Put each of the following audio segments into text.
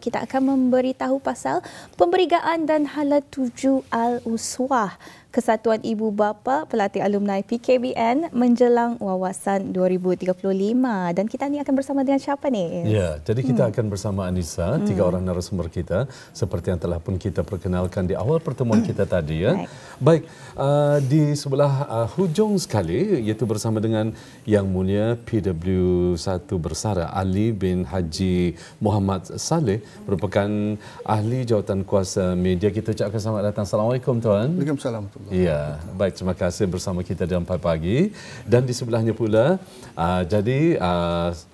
Kita akan memberitahu pasal pemberigaan dan hala tuju Al-Uswah Kesatuan Ibu Bapa Pelatih Alumni PKBN menjelang wawasan 2035. Dan kita ni akan bersama dengan siapa ni? Ya, jadi kita akan bersama Anissa, tiga orang narasumber kita seperti yang telah pun kita perkenalkan di awal pertemuan kita tadi ya. Baik, di sebelah hujung sekali iaitu bersama dengan Yang Mulia PW1 Bersara Ali bin Haji Muhammad Saleh, merupakan ahli jawatan kuasa media. Kita ucapkan selamat datang. Assalamualaikum tuan. Waalaikumsalam. Ya, baik, terima kasih bersama kita dalam pagi. Dan di sebelahnya pula,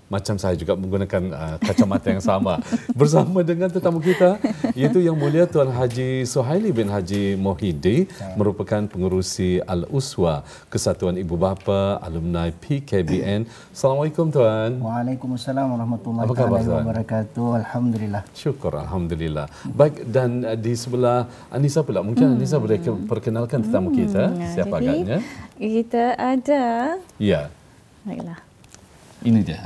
macam saya juga menggunakan kacamata yang sama bersama dengan tetamu kita iaitu Yang Mulia Tuan Haji Suhaili bin Haji Mohidi, merupakan pengerusi Al-Uswah Kesatuan Ibu Bapa Alumni PKBN. Assalamualaikum tuan. Waalaikumsalam warahmatullahi wabarakatuh. Alhamdulillah. Syukur, alhamdulillah. Baik, dan di sebelah Anissa pula, mungkin Anissa boleh perkenalkan tetamu kita. Siapa agaknya? Kita ada. Ya. Baiklah. Ini dia.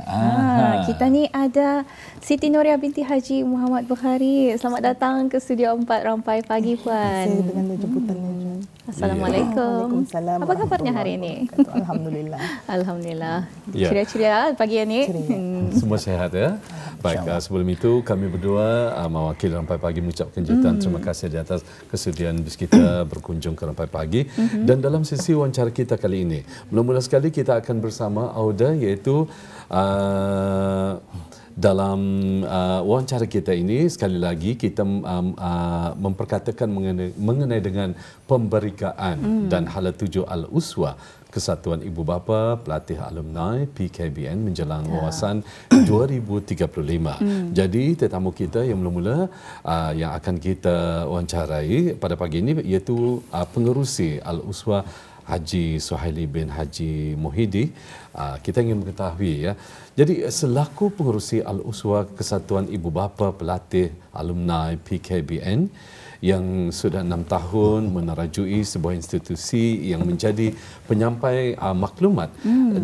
Kita ni ada Siti Noria binti Haji Muhammad Bukhari. Selamat datang ke Studio 4 Rampai Pagi Puan. Saya dengan jemputannya. Assalamualaikum. Waalaikumsalam. Apa kabarnya hari ini? Alhamdulillah. Alhamdulillah. Ya. Ceria-ceria pagi ini. Semua sihat ya. Baik, sebelum itu kami berdua mewakili Rampai Pagi mengucapkan jutaan terima kasih di atas kesediaan kita berkunjung ke Rampai Pagi. Dan dalam sesi wawancara kita kali ini, mula-mula sekali kita akan bersama Auda, iaitu dalam wawancara kita ini sekali lagi kita memperkatakan mengenai dengan pemberikaan dan hala tuju Al-Uswah Kesatuan Ibu Bapa Pelatih Alumni PKBN menjelang wawasan 2035. Jadi tetamu kita yang mula-mula yang akan kita wawancarai pada pagi ini iaitu pengerusi Al-Uswah Haji Suhaili bin Haji Mohidi. Kita ingin mengetahui ya. Jadi selaku pengerusi Al-Uswah Kesatuan Ibu Bapa Pelatih Alumni PKBN yang sudah 6 tahun menerajui sebuah institusi yang menjadi penyampai maklumat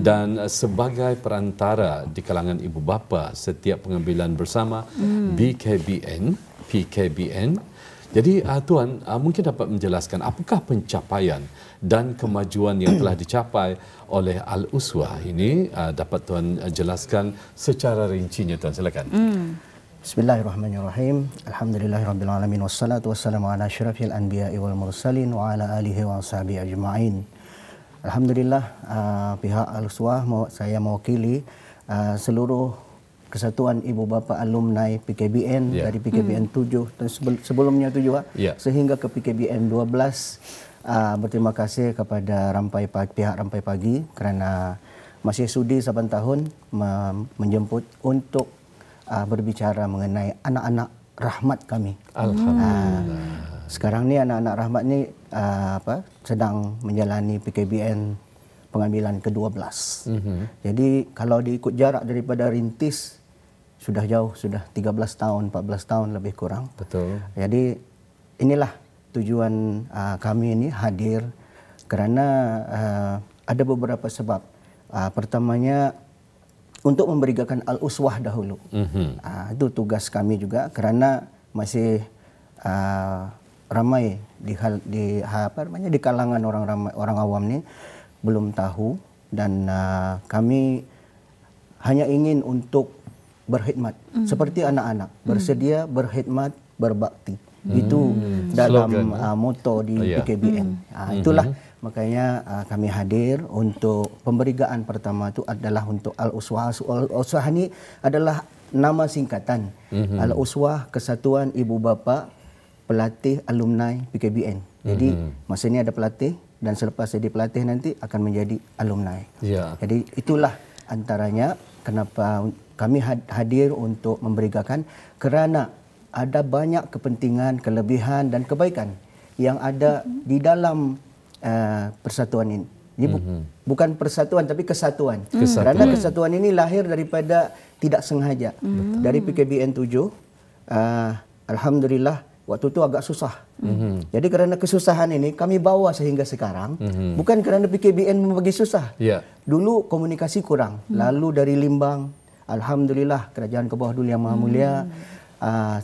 dan sebagai perantara di kalangan ibu bapa setiap pengambilan bersama PKBN. Jadi tuan mungkin dapat menjelaskan apakah pencapaian dan kemajuan yang telah dicapai oleh Al-Uswah ini, dapat tuan jelaskan secara rincinya tuan, silakan. Bismillahirrahmanirrahim. Alhamdulillahirabbil alamin wassalatu wassalamu ala asyrafil anbiya'i wal mursalin wa ala alihi wa sahbihi ajma'in. Alhamdulillah, pihak Al-Uswah saya mewakili seluruh Kesatuan Ibu Bapa Alumni PKBN dari PKBN 7 dan sebelumnya 7 sehingga ke PKBN 12. Berterima kasih kepada pihak Rampai Pagi kerana masih sudi 8 tahun menjemput untuk berbicara mengenai anak-anak rahmat kami. Alhamdulillah. Sekarang ni anak-anak rahmat ni sedang menjalani PKBN pengambilan ke-12. Jadi kalau diikut jarak daripada rintis sudah jauh, sudah 13 tahun, 14 tahun lebih kurang. Betul. Jadi inilah tujuan kami ini hadir kerana ada beberapa sebab. Pertamanya untuk memberikan Al-Uswah dahulu. Itu tugas kami juga kerana masih ramai di kalangan orang awam ni belum tahu dan kami hanya ingin untuk berkhidmat seperti anak-anak, bersedia berkhidmat, berbakti. Itu dalam moto di PKBN. Itulah makanya kami hadir untuk pemberitaan pertama itu adalah untuk Al-Uswah. Al-Uswah ini adalah nama singkatan. Al-Uswah Kesatuan Ibu Bapa Pelatih Alumni PKBN. Jadi masa ini ada pelatih dan selepas jadi pelatih nanti akan menjadi alumni. Jadi itulah antaranya kenapa kami hadir untuk memberikan, kerana ada banyak kepentingan, kelebihan dan kebaikan yang ada di dalam persatuan ini. Ini bukan persatuan tapi kesatuan. Kerana kesatuan ini lahir daripada tidak sengaja. Dari PKBN 7, alhamdulillah waktu itu agak susah. Jadi kerana kesusahan ini kami bawa sehingga sekarang. Bukan kerana PKBN membagi susah. Dulu komunikasi kurang. Lalu dari Limbang, alhamdulillah Kerajaan ke bawah dulu Yang Maha Mulia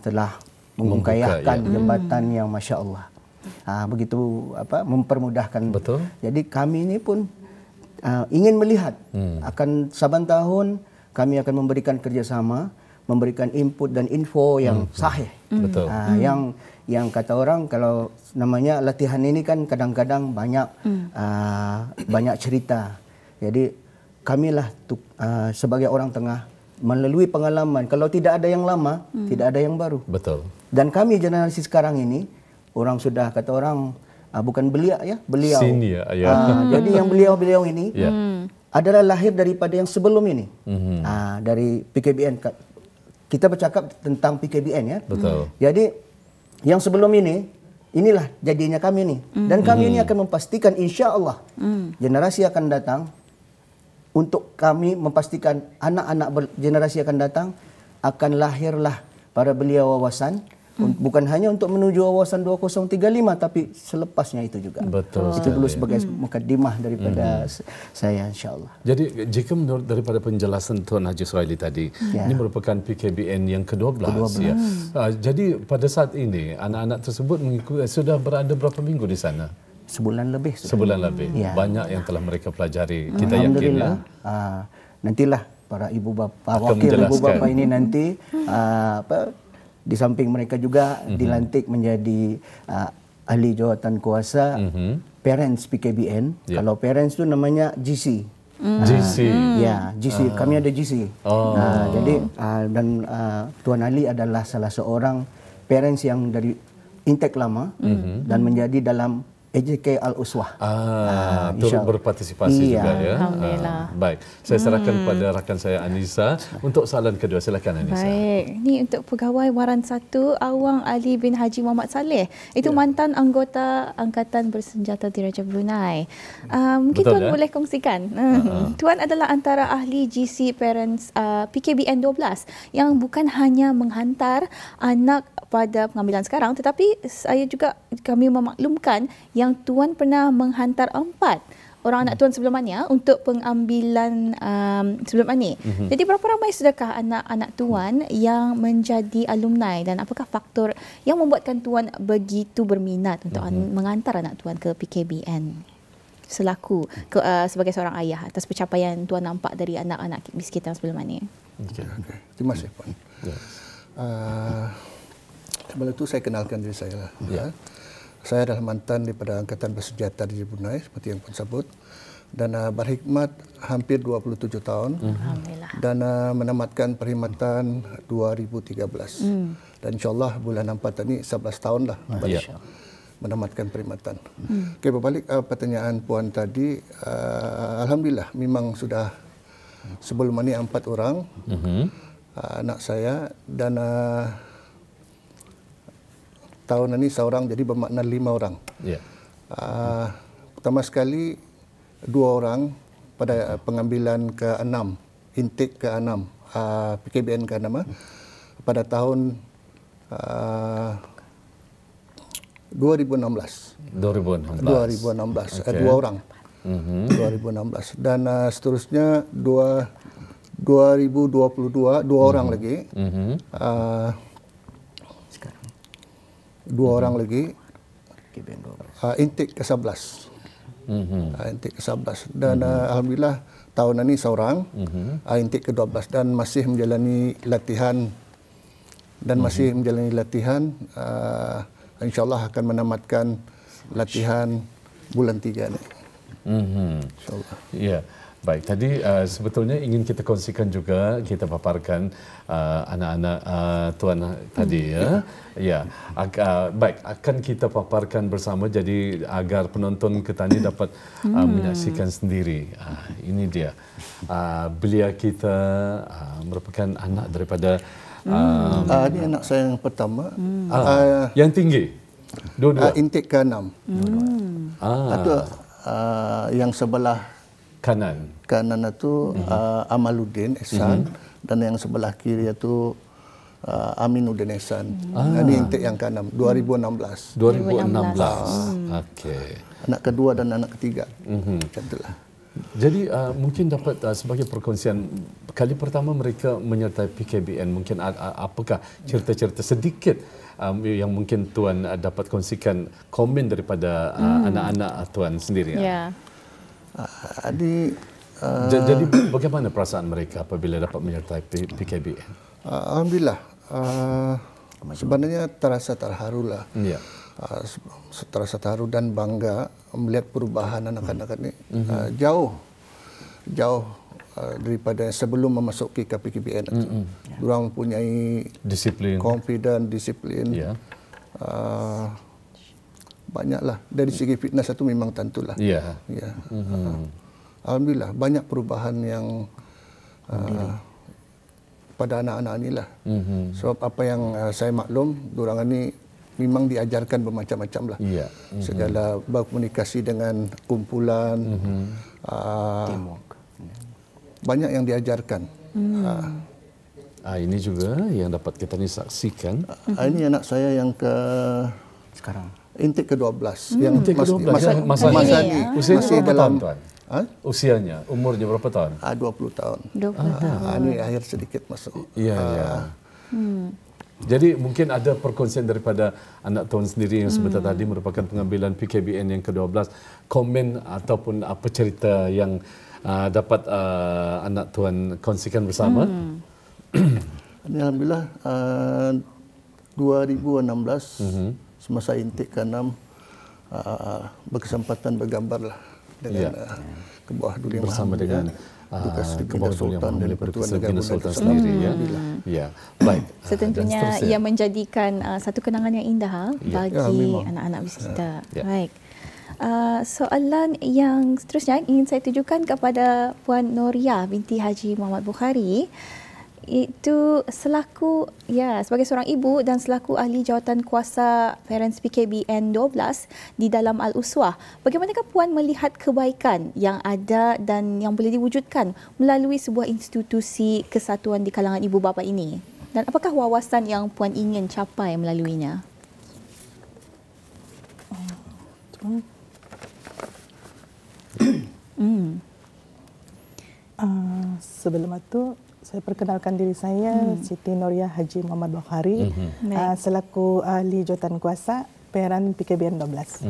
telah Membuka, mengkayahkan ya. jembatan yang Masya Allah. Begitu mempermudahkan. Betul. Jadi kami ini pun ingin melihat akan saban tahun kami akan memberikan kerjasama, memberikan input dan info yang sahih. Betul. Yang kata orang kalau namanya latihan ini kan kadang-kadang banyak banyak cerita. Jadi kamilah sebagai orang tengah melalui pengalaman. Kalau tidak ada yang lama, tidak ada yang baru. Betul. Dan kami generasi sekarang ini orang sudah kata orang bukan belia ya, beliau. Senior, ya. Jadi yang beliau-beliau ini Ya. adalah lahir daripada yang sebelum ini. Dari PKBN. Kita bercakap tentang PKBN ya. Betul. Jadi yang sebelum ini, inilah jadinya kami ini. Dan kami ini akan memastikan insya Allah generasi akan datang, untuk kami memastikan anak-anak generasi akan datang akan lahirlah para belia wawasan. Bukan hanya untuk menuju wawasan 2035 tapi selepasnya itu juga. Betul. Itu dulu sebagai mukadimah daripada saya insya-Allah. Jadi jika menurut daripada penjelasan Tuan Haji Suhaili tadi, ini merupakan PKBN yang ke-12 ya. Jadi pada saat ini anak-anak tersebut sudah berada berapa minggu di sana? Sebulan lebih. Sebulan lebih. Ya. Banyak yang telah mereka pelajari. Kita yakin ya. Nantilah para ibu bapa, Akan wakil ibu menjelaskan. bapa ini nanti di samping mereka juga dilantik menjadi ahli jawatan kuasa parents PKBN. Ya. Kalau parents itu namanya GC. GC. Ya, GC. Kami ada GC. Jadi dan Tuan Ali adalah salah seorang parents yang dari intake lama dan menjadi dalam EJK Al-Uswah. Turut berpartisipasi juga ya. Alhamdulillah. Baik, saya serahkan kepada rakan saya Anissa untuk soalan kedua. Silakan Anissa. Baik, ni untuk pegawai waran 1 Awang Ali bin Haji Muhammad Saleh. Itu mantan anggota Angkatan Bersenjata Diraja Brunei. Mungkin Betul, Tuan boleh kongsikan. Tuan adalah antara ahli GC Parents PKBN 12 yang bukan hanya menghantar anak pada pengambilan sekarang, tetapi kami memaklumkan yang Tuan pernah menghantar 4 orang anak Tuan sebelum ini untuk pengambilan sebelum ini. Jadi berapa ramai sudahkah anak-anak Tuan yang menjadi alumni dan apakah faktor yang membuatkan Tuan begitu berminat untuk mengantar anak Tuan ke PKBN selaku sebagai seorang ayah atas pencapaian Tuan nampak dari anak-anak miskin yang sebelum ini? Okay. Terima kasih Puan. Sebelum itu saya kenalkan diri saya lah. Saya adalah mantan daripada Angkatan Bersenjata di Brunei seperti yang Puan sebut, dan berkhidmat hampir 27 tahun. Alhamdulillah. Dan menamatkan perkhidmatan 2013. Dan insyaAllah bulan 4 ini 11 tahun lah menamatkan perkhidmatan. Okay, berbalik pertanyaan Puan tadi, Alhamdulillah memang sudah sebelum ini 4 orang anak saya, dan tahun ini seorang, jadi bermakna 5 orang. Pertama sekali 2 orang pada pengambilan ke-6, intake ke-6, PKBN ke-6 pada tahun 2016. 2016. 2 orang. 2016. Dan seterusnya 2022 2 orang lagi. 2 orang lagi intake ke-11. Intake ke-11 dan alhamdulillah tahun ini seorang intake ke-12 dan masih menjalani latihan insyaallah akan menamatkan latihan bulan 3 ni. Insyaallah. Ya. Baik, tadi sebetulnya ingin kita kongsikan juga, kita paparkan anak-anak Tuan tadi ya. Ya, baik, akan kita paparkan bersama jadi agar penonton Ketani dapat menyaksikan sendiri. Ini dia. Belia kita merupakan anak daripada Ini anak saya yang pertama. yang tinggi. Dua-dua. Intake ke-6. Itu yang sebelah kanan itu Amaluddin Ehsan, dan yang sebelah kiri itu Aminuddin Ehsan. Ini intake yang ke-6 2016. 2016. Okey. Anak kedua dan anak ketiga. Macam itulah. Jadi mungkin dapat sebagai perkongsian kali pertama mereka menyertai PKBN, mungkin apakah cerita-cerita sedikit yang mungkin Tuan dapat kongsikan komen daripada anak-anak Tuan sendiri? Ya. Jadi bagaimana perasaan mereka apabila dapat menyertai PKBN? Alhamdulillah, sebenarnya terasa terharu lah. Ya. Terasa terharu dan bangga melihat perubahan anak-anak ini jauh daripada sebelum memasuki KPKBN. Diorang mempunyai disiplin, confident, disiplin. Ya. Banyaklah dari segi fitness itu memang tentulah. Ya. Ya. Alhamdulillah banyak perubahan yang pada anak-anak inilah. Sebab apa yang saya maklum, diorang ini memang diajarkan bermacam-macam lah. Ya. Segala berkomunikasi dengan kumpulan, Teamwork. banyak yang diajarkan. Ini juga yang dapat kita ni saksikan. Ini anak saya yang Sekarang. intake ke-12. Yang Intake ke-12, masa masa ni. ini, Usianya Masih berapa dalam tahun, Tuan? Usianya, umurnya berapa tahun? 20 tahun. 20 tahun. Ini akhir sedikit masuk. Ya, ya. Jadi mungkin ada perkongsian daripada anak Tuan sendiri yang sebentar tadi merupakan pengambilan PKBN yang ke-12. Komen ataupun apa cerita yang dapat anak Tuan kongsikan bersama? Ini Alhamdulillah 2016 semasa intake ke-6 berkesempatan bergambar lah dengan ke bawah Duli Bersama dengan ke bawah Sultan dari Pertuan Negara Sultan Brunei sendiri, ya. Ya, baik. Setentunya Dan seterusnya. ia menjadikan satu kenangan yang indah bagi memang. anak-anak kita. Ya. Baik. Soalan yang seterusnya ingin saya tujukan kepada Puan Noria binti Haji Muhammad Bukhari. Itu selaku sebagai seorang ibu dan selaku ahli jawatan kuasa Parents PKBN 12 di dalam Al-Uswah, bagaimanakah Puan melihat kebaikan yang ada dan yang boleh diwujudkan melalui sebuah institusi kesatuan di kalangan ibu bapa ini? Dan apakah wawasan yang Puan ingin capai melaluinya? Sebelum itu saya perkenalkan diri saya Siti Noria Haji Muhammad Bukhari selaku ahli jawatan kuasa Parent PKBN 12.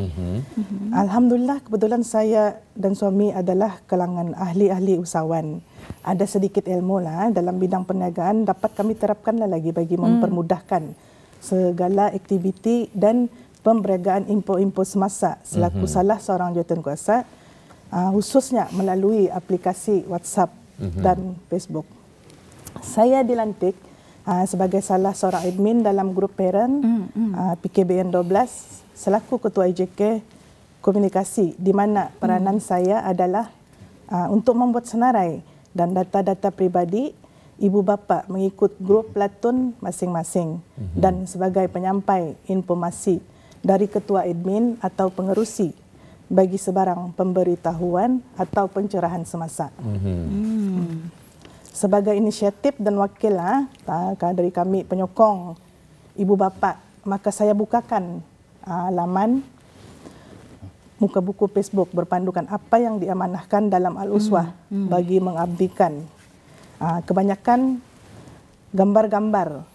Alhamdulillah kebetulan saya dan suami adalah kalangan ahli-ahli usahawan. Ada sedikit ilmu lah dalam bidang perniagaan dapat kami terapkanlah lagi bagi mempermudahkan segala aktiviti dan pemberniagaan info-info semasa selaku salah seorang jawatan kuasa khususnya melalui aplikasi WhatsApp dan Facebook. Saya dilantik sebagai salah seorang admin dalam grup parent PKBN 12 selaku ketua IJK komunikasi di mana peranan saya adalah untuk membuat senarai dan data-data pribadi ibu bapa mengikut grup pelatun masing-masing dan sebagai penyampai informasi dari ketua admin atau pengerusi bagi sebarang pemberitahuan atau pencerahan semasa. Sebagai inisiatif dan wakil dari kami penyokong ibu bapa, maka saya bukakan laman muka buku Facebook berpandukan apa yang diamanahkan dalam Al-Uswah bagi mengabdikan. Kebanyakan gambar-gambar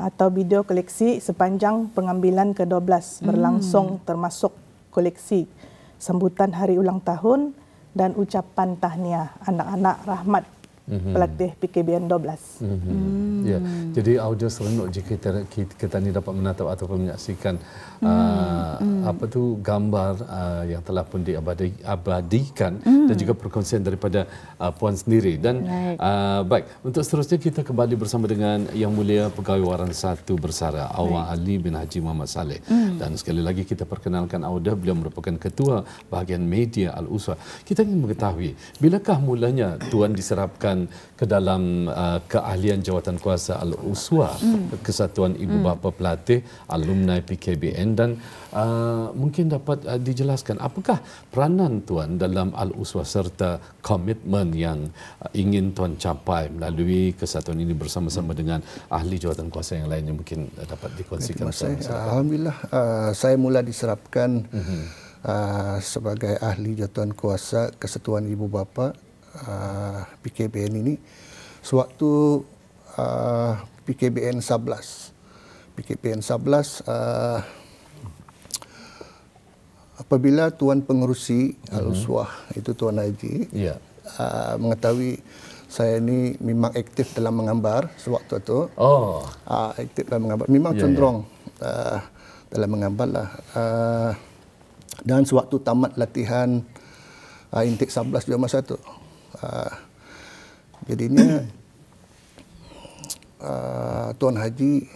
atau video koleksi sepanjang pengambilan ke-12 berlangsung termasuk koleksi sambutan hari ulang tahun dan ucapan tahniah anak-anak rahmat pelatih PKBN 12. Ya, jadi audio serenuk jika kita ni dapat menatap ataupun menyaksikan gambar yang telah pun diabadikan dan juga perkongsian daripada Puan sendiri. Dan baik, untuk seterusnya kita kembali bersama dengan Yang Mulia Pegawai Waran 1 Bersara Awang Ali bin Haji Muhammad Saleh. Dan sekali lagi kita perkenalkan Auda, beliau merupakan ketua bahagian media Al-Uswah. Kita ingin mengetahui bilakah mulanya Tuan diserapkan ke dalam keahlian jawatan kuasa Al-Uswah, Kesatuan Ibu Bapa Pelatih Alumni PKBN, dan mungkin dapat dijelaskan apakah peranan Tuan dalam Al-Uswah serta komitmen yang ingin Tuan capai melalui kesatuan ini bersama-sama dengan ahli jawatan kuasa yang lain yang mungkin dapat dikongsikan bersama. Alhamdulillah saya mula diserapkan sebagai ahli jawatan kuasa Kesatuan Ibu Bapa PKBN ini sewaktu PKBN 11. PKBN 11 apabila Tuan Pengerusi Al-Uswah itu Tuan Haji mengetahui saya ini memang aktif dalam menggambar sewaktu itu. Aktif dalam menggambar. Memang cenderung dalam menggambar lah. Dan sewaktu tamat latihan intake 11 juga masa itu. Jadinya Tuan Haji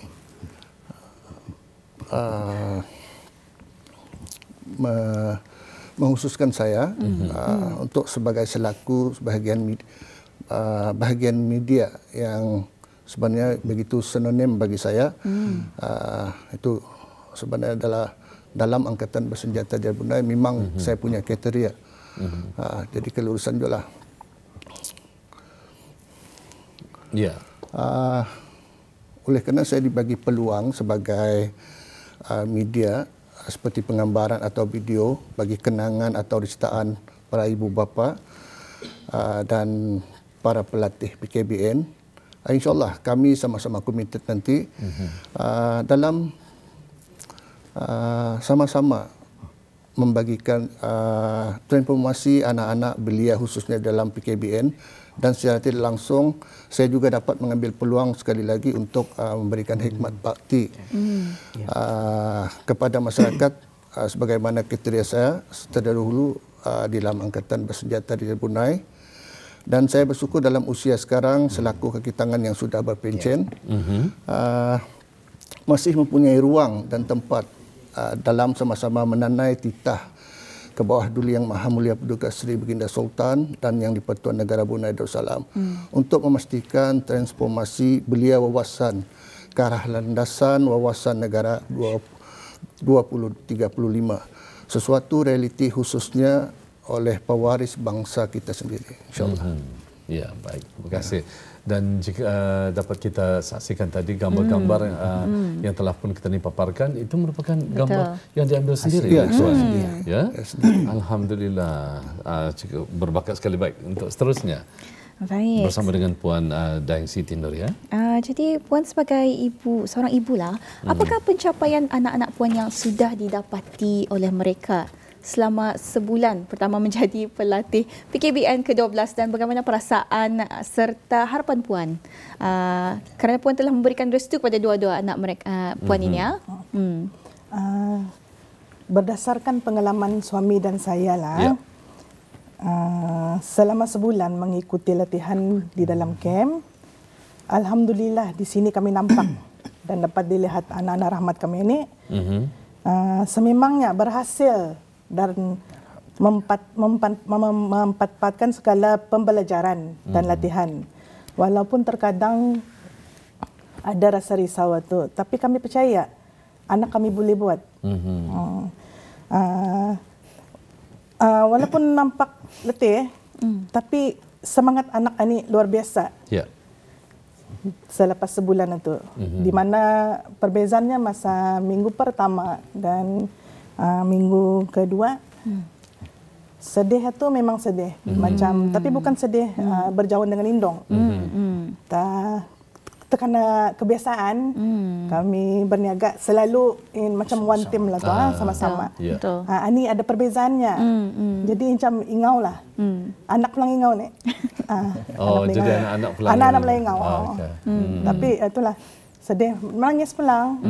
menghususkan saya untuk sebagai selaku bahagian media yang sebenarnya begitu sinonim bagi saya. Itu sebenarnya adalah dalam Angkatan Bersenjata di Brunei memang saya punya kriteria. Jadi kelulusan juga lah. Oleh kerana saya dibagi peluang sebagai media seperti penggambaran atau video bagi kenangan atau ristaan para ibu bapa dan para pelatih PKBN, insyaAllah kami sama-sama komited nanti dalam sama-sama membagikan transformasi anak-anak belia khususnya dalam PKBN, dan secara tidak langsung saya juga dapat mengambil peluang sekali lagi untuk memberikan hikmat bakti kepada masyarakat sebagaimana kriteria saya terdahulu di dalam Angkatan Bersenjata di Brunei. Dan saya bersyukur dalam usia sekarang selaku kaki tangan yang sudah berpencen masih mempunyai ruang dan tempat dalam sama-sama menanai titah ke bawah Duli Yang Maha Mulia Paduka Seri Baginda Sultan dan Yang di-Pertuan Negara Brunei Darussalam untuk memastikan transformasi belia wawasan ke arah landasan wawasan negara 2035, sesuatu realiti khususnya oleh pewaris bangsa kita sendiri, insyaAllah. Ya, baik. Terima kasih. Dan jika dapat kita saksikan tadi gambar-gambar yang telah pun kita paparkan, itu merupakan gambar yang diambil sendiri. Alhamdulillah. Cukup berbakat sekali. Baik, untuk seterusnya. Baik. Bersama dengan Puan Daeng Siti Nuria. Jadi Puan sebagai seorang ibu lah, apakah pencapaian anak-anak Puan yang sudah didapati oleh mereka selama sebulan pertama menjadi pelatih PKBN ke-12, dan bagaimana perasaan serta harapan Puan kerana Puan telah memberikan restu kepada dua-dua anak mereka Puan ini berdasarkan pengalaman suami dan saya lah, selama sebulan mengikuti latihan di dalam camp, alhamdulillah di sini kami nampak dan dapat dilihat anak-anak rahmat kami ini sememangnya berhasil dan mempatkan segala pembelajaran dan latihan. Walaupun terkadang ada rasa risau itu, tapi kami percaya anak kami boleh buat. Walaupun nampak letih, tapi semangat anak ini luar biasa. Selepas sebulan itu, di mana perbezaannya masa minggu pertama dan minggu kedua, sedih itu memang sedih, macam, tapi bukan sedih berjauhan dengan indong. Karena kebiasaan kami berniaga selalu macam one team lah sama-sama. Ini ada perbezaannya. Jadi macam ingau lah. Anak pulang ingau ni. Jadi anak-anak pulang. Anak-anak pulang ingau. Tapi itulah sedih, menangis pulang,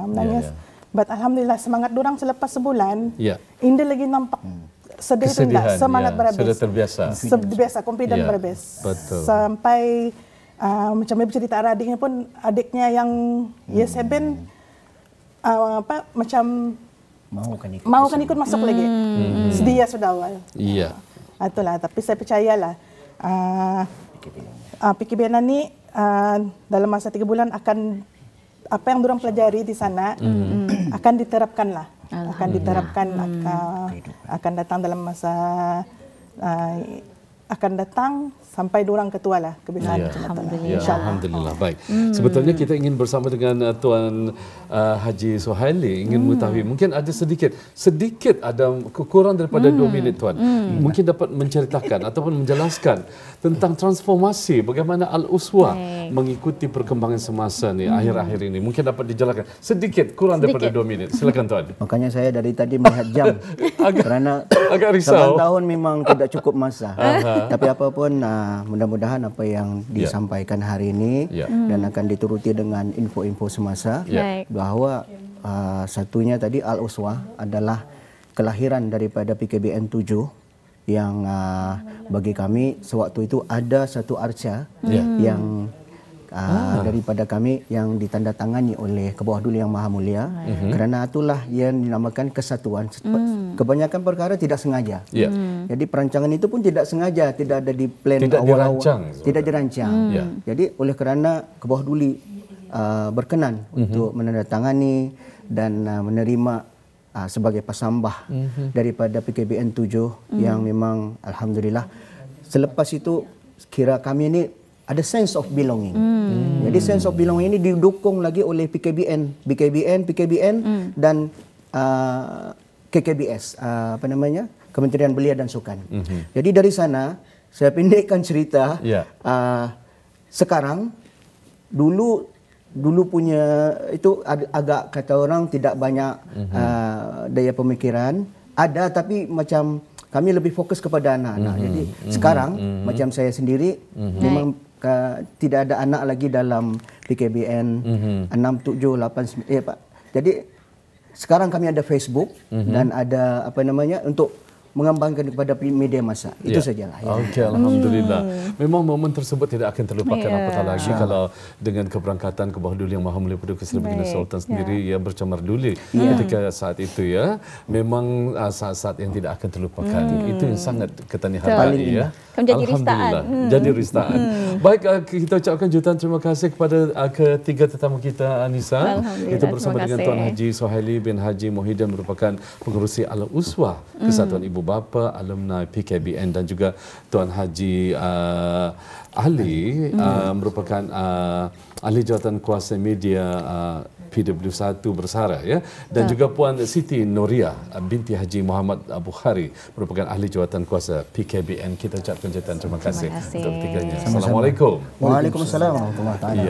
menangis. But alhamdulillah semangat dorang selepas sebulan, Indah lagi nampak sedih itu enggak, semangat berhabis. Sudah terbiasa. Terbiasa, confident berhabis. Betul. Sampai macam ibu cerita adiknya pun, adiknya yang year 7 macam maukan ikut masuk lagi. Sedia sudah awal. Itulah, tapi saya percayalah PKBN ini dalam masa 3 bulan akan apa yang dorang pelajari di sana akan diterapkan lah, akan diterapkan, akan datang dalam masa akan datang sampai diorang ketua lah kebiasaan Ya. Alhamdulillah. Ya, Alhamdulillah. Baik. Sebetulnya kita ingin bersama dengan Tuan Haji Suhaili ingin mengetahui mungkin ada sedikit ada kurang daripada 2 minit Tuan. Mungkin dapat menceritakan ataupun menjelaskan tentang transformasi bagaimana Al-Uswah mengikuti perkembangan semasa ni akhir-akhir ini. Mungkin dapat dijelaskan sedikit kurang daripada 2 minit. Silakan Tuan. Makanya saya dari tadi melihat jam kerana agak risau. 8 tahun memang tidak cukup masa. Tapi apapun mudah-mudahan apa yang disampaikan hari ini dan akan dituruti dengan info-info semasa bahawa satunya tadi Al-Uswah adalah kelahiran daripada PKBN 7 yang bagi kami sewaktu itu ada satu arca yang daripada kami yang ditandatangani oleh ke bawah Duli Yang Maha Mulia. Kerana itulah yang dinamakan kesatuan. Kebanyakan perkara tidak sengaja. Jadi perancangan itu pun tidak sengaja, tidak ada di plan awal-awal, tidak dirancang. Jadi oleh kerana ke bawah Duli berkenan untuk menandatangani dan menerima sebagai pasambah daripada PKBN 7 yang memang alhamdulillah selepas itu kira kami ini ada sense of belonging. Jadi sense of belonging ini didukung lagi oleh PKBN dan KKBS, Kementerian Belia dan Sukan. Jadi dari sana saya pendekkan cerita. Sekarang dulu punya itu agak kata orang tidak banyak daya pemikiran, ada tapi macam kami lebih fokus kepada anak-anak. Jadi sekarang macam saya sendiri memang tidak ada anak lagi dalam PKBN 6, 7, 8, 9 Pak. Jadi sekarang kami ada Facebook dan ada untuk mengembangkan kepada media massa. Itu sajalah. Okey, alhamdulillah. Memang momen tersebut tidak akan terlupakan apatah lagi kalau dengan keberangkatan ke bawah Duli Yang Maha Mulia Paduka Seri Baginda Sultan sendiri yang bercamar duli ketika saat itu memang saat-saat yang tidak akan terlupakan. Itu yang sangat kita hargai Menjadi ristaan. Jadi ristaan. Baik, kita ucapkan jutaan terima kasih kepada ketiga tetamu kita Anissa. Kita bersama dengan Tuan Haji Suhaili bin Haji Muhyiddin merupakan pengerusi Al-Uswah Kesatuan Ibu Bapa alumni PKBN dan juga Tuan Haji Ali merupakan ahli jawatan kuasa media PW1 Bersara dan juga Puan Siti Noria binti Haji Muhammad Bukhari merupakan ahli jawatan kuasa PKBN. Kita ucapkan jutaan terima kasih untuk ketiganya. Assalamualaikum. Waalaikumsalam warahmatullahi wabarakatuh.